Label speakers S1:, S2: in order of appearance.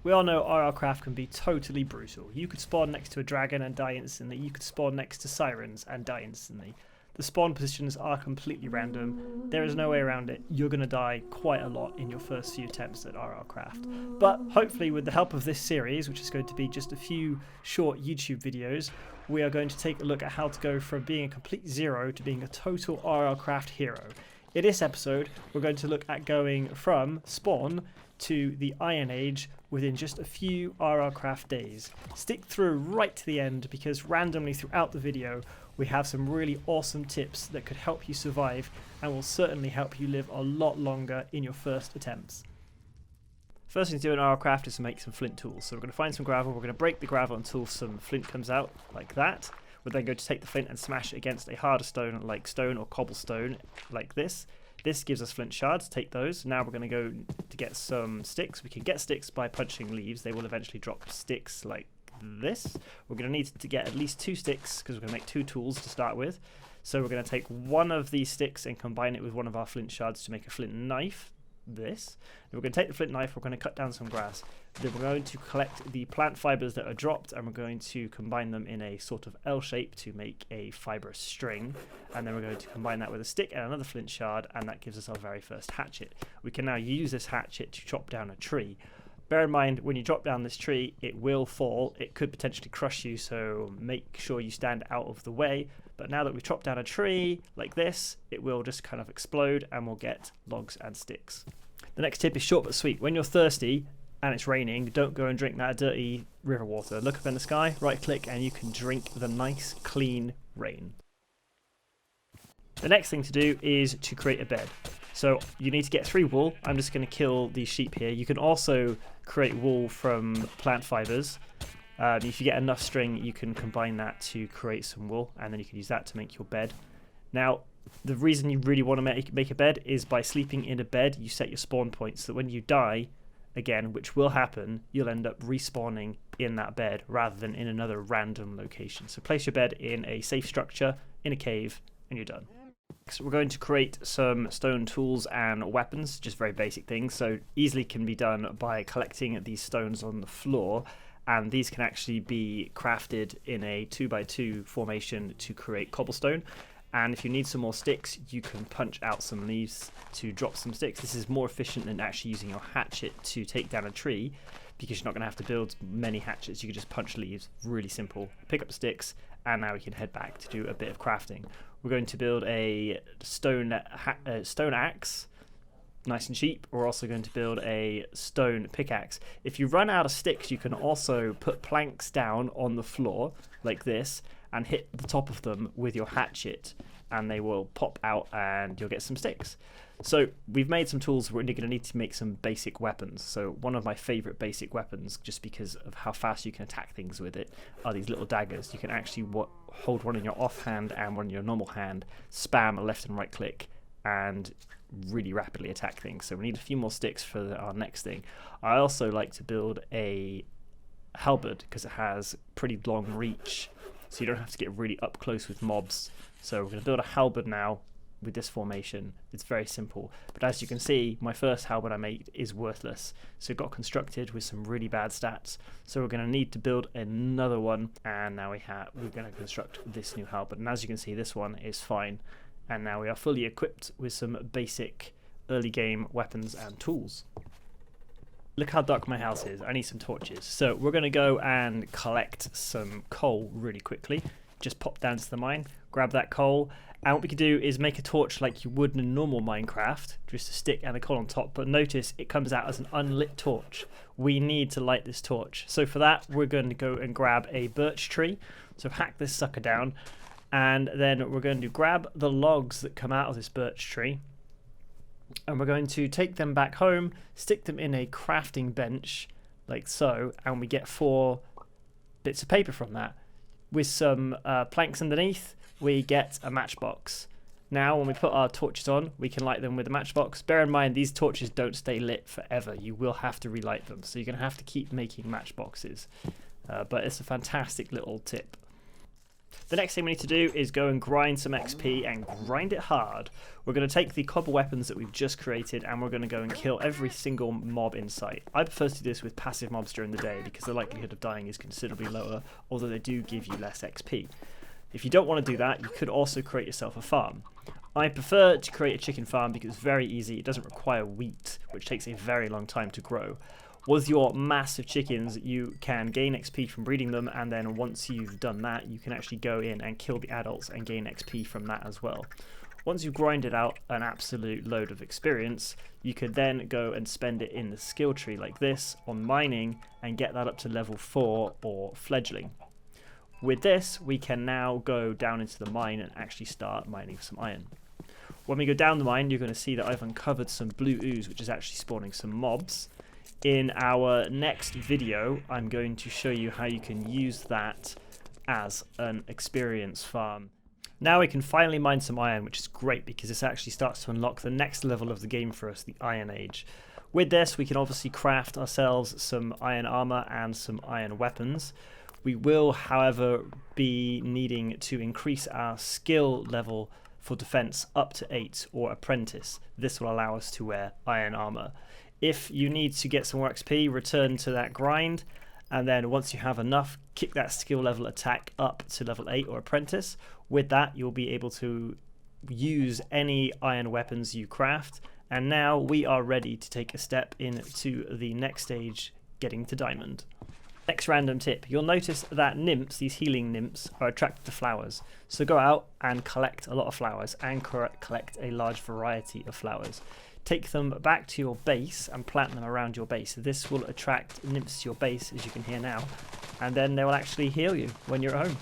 S1: We all know RLCraft can be totally brutal. You could spawn next to a dragon and die instantly. You could spawn next to sirens and die instantly. The spawn positions are completely random. There is no way around it. You're going to die quite a lot in your first few attempts at RLCraft. But hopefully with the help of this series, which is going to be just a few short YouTube videos, we are going to take a look at how to go from being a complete zero to being a total RLCraft hero. In this episode, we're going to look at going from spawn to the Iron Age within just a few RLCraft days. Stick through right to the end because randomly throughout the video we have some really awesome tips that could help you survive and will certainly help you live a lot longer in your first attempts. First thing to do in RLCraft is to make some flint tools. So we're going to find some gravel, we're going to break the gravel until some flint comes out like that. We're then going to take the flint and smash it against a harder stone like stone or cobblestone like this. This gives us flint shards, take those. Now we're going to go to get some sticks. We can get sticks by punching leaves. They will eventually drop sticks like this. We're going to need to get at least 2 sticks because we're going to make 2 tools to start with. So we're going to take one of these sticks and combine it with one of our flint shards to make a flint knife. This. Then we're going to take the flint knife, we're going to cut down some grass. Then we're going to collect the plant fibers that are dropped and we're going to combine them in a sort of L shape to make a fibrous string. And then we're going to combine that with a stick and another flint shard, and that gives us our very first hatchet. We can now use this hatchet to chop down a tree. Bear in mind, when you drop down this tree, it will fall. It could potentially crush you, so make sure you stand out of the way. But now that we've chopped down a tree like this, it will just kind of explode and we'll get logs and sticks. The next tip is short but sweet. When you're thirsty and it's raining, don't go and drink that dirty river water. Look up in the sky, right click, and you can drink the nice, clean rain. The next thing to do is to create a bed. So you need to get 3 wool. I'm just going to kill these sheep here. You can also create wool from plant fibers. If you get enough string, you can combine that to create some wool, and then you can use that to make your bed. Now, the reason you really want to make a bed is by sleeping in a bed, you set your spawn point so that when you die, again, which will happen, you'll end up respawning in that bed rather than in another random location. So place your bed in a safe structure, in a cave, and you're done. So we're going to create some stone tools and weapons, just very basic things. So easily can be done by collecting these stones on the floor, and these can actually be crafted in a 2x2 formation to create cobblestone. And if you need some more sticks, you can punch out some leaves to drop some sticks. This is more efficient than actually using your hatchet to take down a tree, because you're not going to have to build many hatchets. You can just punch leaves, really simple. Pick up the sticks, and now we can head back to do a bit of crafting. We're going to build a stone axe, nice and cheap. We're also going to build a stone pickaxe. If you run out of sticks, you can also put planks down on the floor like this and hit the top of them with your hatchet, and they will pop out and you'll get some sticks. So we've made some tools. We're going to need to make some basic weapons. So one of my favorite basic weapons, just because of how fast you can attack things with it, are these little daggers. You can actually hold one in your offhand and one in your normal hand, spam a left and right click, and really rapidly attack things. So we need a few more sticks for our next thing. I also like to build a halberd because it has pretty long reach, so you don't have to get really up close with mobs. So we're going to build a halberd now with this formation. It's very simple, but as you can see, my first halberd I made is worthless, so it got constructed with some really bad stats. So we're going to need to build another one, and now we're going to construct this new halberd, and as you can see, this one is fine. And now we are fully equipped with some basic early game weapons and tools. Look how dark my house is. I need some torches. So we're going to go and collect some coal really quickly. Just pop down to the mine, grab that coal, and what we can do is make a torch like you would in a normal Minecraft, just a stick and a coal on top, but notice it comes out as an unlit torch. We need to light this torch. So for that, we're going to go and grab a birch tree. So hack this sucker down, and then we're going to grab the logs that come out of this birch tree, and we're going to take them back home, stick them in a crafting bench like so, and we get 4 bits of paper from that. With some planks underneath, we get a matchbox. Now when we put our torches on, we can light them with a matchbox. Bear in mind, these torches don't stay lit forever. You will have to relight them, so you're going to have to keep making matchboxes. But it's a fantastic little tip. The next thing we need to do is go and grind some XP and grind it hard. We're going to take the cobble weapons that we've just created and we're going to go and kill every single mob in sight. I prefer to do this with passive mobs during the day because the likelihood of dying is considerably lower, although they do give you less XP. If you don't want to do that, you could also create yourself a farm. I prefer to create a chicken farm because it's very easy. It doesn't require wheat, which takes a very long time to grow. With your massive chickens, you can gain XP from breeding them, and then once you've done that, you can actually go in and kill the adults and gain XP from that as well. Once you've grinded out an absolute load of experience, you could then go and spend it in the skill tree like this on mining and get that up to level 4 or fledgling. With this, we can now go down into the mine and actually start mining for some iron. When we go down the mine, you're going to see that I've uncovered some blue ooze, which is actually spawning some mobs. In our next video, I'm going to show you how you can use that as an experience farm. Now we can finally mine some iron, which is great because this actually starts to unlock the next level of the game for us, the Iron Age. With this, we can obviously craft ourselves some iron armor and some iron weapons. We will, however, be needing to increase our skill level for defense up to 8 or apprentice. This will allow us to wear iron armor. If you need to get some more XP, return to that grind, and then once you have enough, kick that skill level attack up to level 8 or apprentice. With that, you'll be able to use any iron weapons you craft, and now we are ready to take a step into the next stage, getting to diamond. Next random tip, you'll notice that nymphs, these healing nymphs, are attracted to flowers. So go out and collect a lot of flowers and collect a large variety of flowers. Take them back to your base and plant them around your base. This will attract nymphs to your base, as you can hear now, and then they will actually heal you when you're at home.